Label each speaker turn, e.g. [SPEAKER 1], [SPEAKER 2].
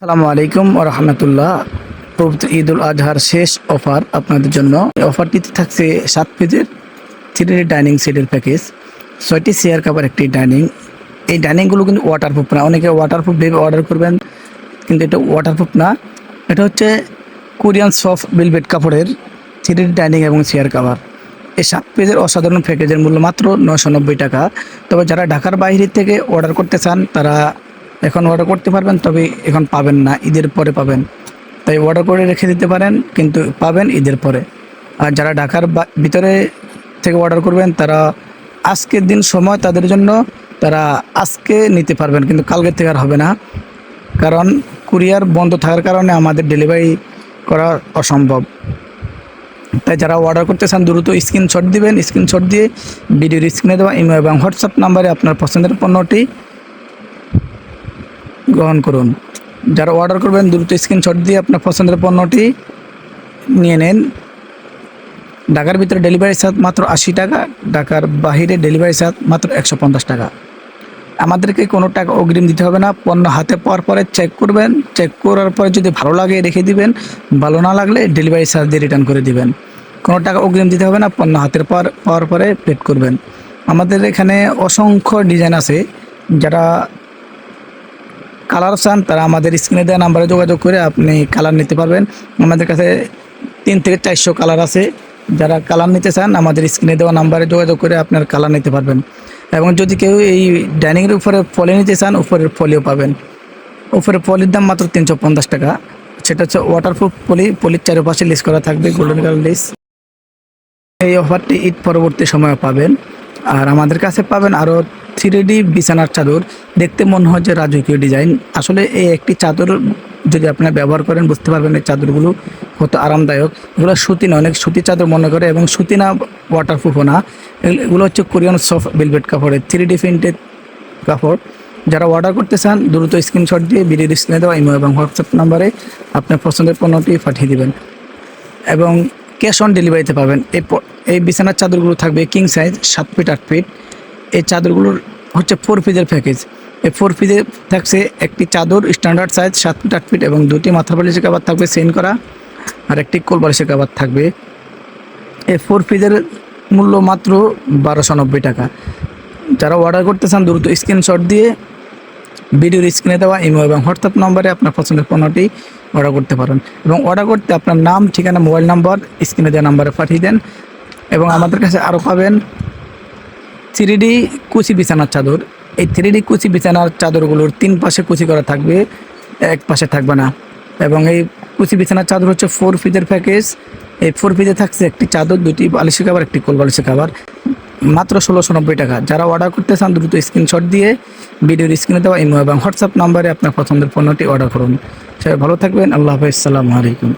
[SPEAKER 1] আসসালামু আলাইকুম ওয়া রাহমাতুল্লাহ। পবিত্র ঈদ উল আজহার শেষ অফার আপনাদের জন্য। এই অফারটিতে থাকছে 7 পেজের 3D ডাইনিং সেটের প্যাকেজ, 6টি চেয়ার কাভার, একটি ডাইনিং। এই ডাইনিংগুলো কিন্তু ওয়াটারপ্রুফ না। অনেকে ওয়াটারপ্রুফ ভেবে অর্ডার করবেন, কিন্তু এটা ওয়াটারপ্রুফ না। এটা হচ্ছে কোরিয়ান সফট ভেলভেট কাপড়ের 3D ডাইনিং এবং চেয়ার কাভার। এই 7 পেজের অসাধারণ প্যাকেজের মূল্য মাত্র 990 টাকা। তবে যারা ঢাকার বাইরে থেকে অর্ডার করতে চান তারা এখন অর্ডার করতে পারবেন, তবে এখন পাবেন না, ঈদের পরে পাবেন। তাই অর্ডার করে রেখে দিতে পারেন, কিন্তু পাবেন ঈদের পরে। আর যারা ঢাকার ভিতরে থেকে অর্ডার করবেন তারা আজকের দিন সময় তাদের জন্য, তারা আজকে নিতে পারবেন, কিন্তু কালকের থেকে আর হবে না। কারণ কুরিয়ার বন্ধ থাকার কারণে আমাদের ডেলিভারি করা অসম্ভব। তাই যারা অর্ডার করতে চান দ্রুত স্ক্রিনশট দিবেন। স্ক্রিনশট দিয়ে ভিডিওর স্ক্রিনে দেওয়া ইমেল এবং হোয়াটসঅ্যাপ নাম্বারে আপনার পছন্দের পণ্যটি গ্রহণ করুন। যারা অর্ডার করবেন দ্রুত স্ক্রিনশট দিয়ে আপনার পছন্দের পণ্যটি নিয়ে নেন। ঢাকার ভিতরে ডেলিভারি চার্জ মাত্র 80 টাকা, ঢাকার বাইরে ডেলিভারি চার্জ মাত্র 150 টাকা। আমাদেরকে কোনো টাকা অগ্রিম দিতে হবে না। পণ্য হাতে পাওয়ার পরে চেক করবেন, চেক করার পরে যদি ভালো লাগে রেখে দিবেন, ভালো না লাগলে ডেলিভারি চার্জ দিয়ে রিটার্ন করে দিবেন। কোনো টাকা অগ্রিম দিতে হবে না। পণ্য হাতের পাওয়ার পরে পেড করবেন। আমাদের এখানে অসংখ্য ডিজাইন আছে। যারা কালার চান তারা আমাদের স্ক্রিনে দেওয়া নাম্বারে যোগাযোগ করে আপনি কালার নিতে পারবেন। আমাদের কাছে 300 থেকে 400 কালার আছে। যারা কালার নিতে চান আমাদের স্ক্রিনে দেওয়া নাম্বারে যোগাযোগ করে আপনার কালার নিতে পারবেন। এবং যদি কেউ এই ডাইনিংয়ের উপরে ফলি নিতে চান, উপরের ফলিও পাবেন। উপরে ফলির দাম মাত্র 350 টাকা। সেটা হচ্ছে ওয়াটারপ্রুফ পলি, পলির চারপাশে লিস্ট করা থাকবে গোল্ডেন কালার লিস্ট। এই অফারটি ঈদ পরবর্তী সময়ে পাবেন। আর আমাদের কাছে পাবেন আরও 3D বিছানার চাদর। দেখতে মনে হয় যে রাজকীয় ডিজাইন, আসলে এই একটি চাদর যদি আপনারা ব্যবহার করেন বুঝতে পারবেন এই চাদরগুলো কত আরামদায়ক। এগুলো সুতি না, অনেক সুতি চাদর মনে করে, এবং সুতি না, ওয়াটারপ্রুফও না। এগুলো হচ্ছে কোরিয়ান সফট ভেলভেট কাপড়ের 3D প্রিন্টেড কাপড়। যারা অর্ডার করতে চান দ্রুত স্ক্রিনশট দিয়ে ভিডিও স্ক্রিনে দেওয়া ইমেল এবং হোয়াটসঅ্যাপ নাম্বারে আপনার পছন্দের পণ্যটি পাঠিয়ে দেবেন, এবং ক্যাশ অন ডেলিভারিতে পাবেন। এই বিছানার চাদরগুলো থাকবে কিং সাইজ 7 ফিট 8 ফিট। এই চাদরগুলোর হচ্ছে 4 পিসের প্যাকেজ। এই 4 পিসে থাকছে একটি চাদর স্ট্যান্ডার্ড সাইজ 7 ফিট 8 ফিট, এবং 2টি মাথার বালিশের কভার থাকবে চেইন করা, আর একটি কোল বালিশের কভার থাকবে। এই 4 পিসের মূল্য মাত্র 1290 টাকা। যারা অর্ডার করতে চান দ্রুত স্ক্রিনশট দিয়ে ভিডিওর স্ক্রিনে দেওয়া ইমেল এবং হোয়াটসঅ্যাপ নম্বরে আপনার পছন্দের পণ্যটি অর্ডার করতে পারেন। এবং অর্ডার করতে আপনার নাম, ঠিকানা, মোবাইল নাম্বার স্ক্রিনে দেওয়া নাম্বারে পাঠিয়ে দেন। এবং আমাদের কাছে আরও পাবেন 3D কুচি বিছানার চাদর। এই 3D কুচি বিছানার চাদরগুলোর 3 পাশে কুচি করা থাকবে, এক পাশে থাকবে না। এবং এই কুচি বিছানার চাদর হচ্ছে 4 পিসের প্যাকেজ। এই 4 পিসে থাকছে একটি চাদর, 2টি বালিশের কভার, একটি কোল বালিশের কভার, মাত্র 1690 টাকা। যারা অর্ডার করতে চান দ্রুত স্ক্রিনশট দিয়ে ভিডিওর স্ক্রিনে দেওয়া ইমেল এবং হোয়াটসঅ্যাপ নাম্বারে আপনার পছন্দের পণ্যটি অর্ডার করুন। সবাই ভালো থাকবেন। আল্লাহ হাফেজ। আসসালামু আলাইকুম।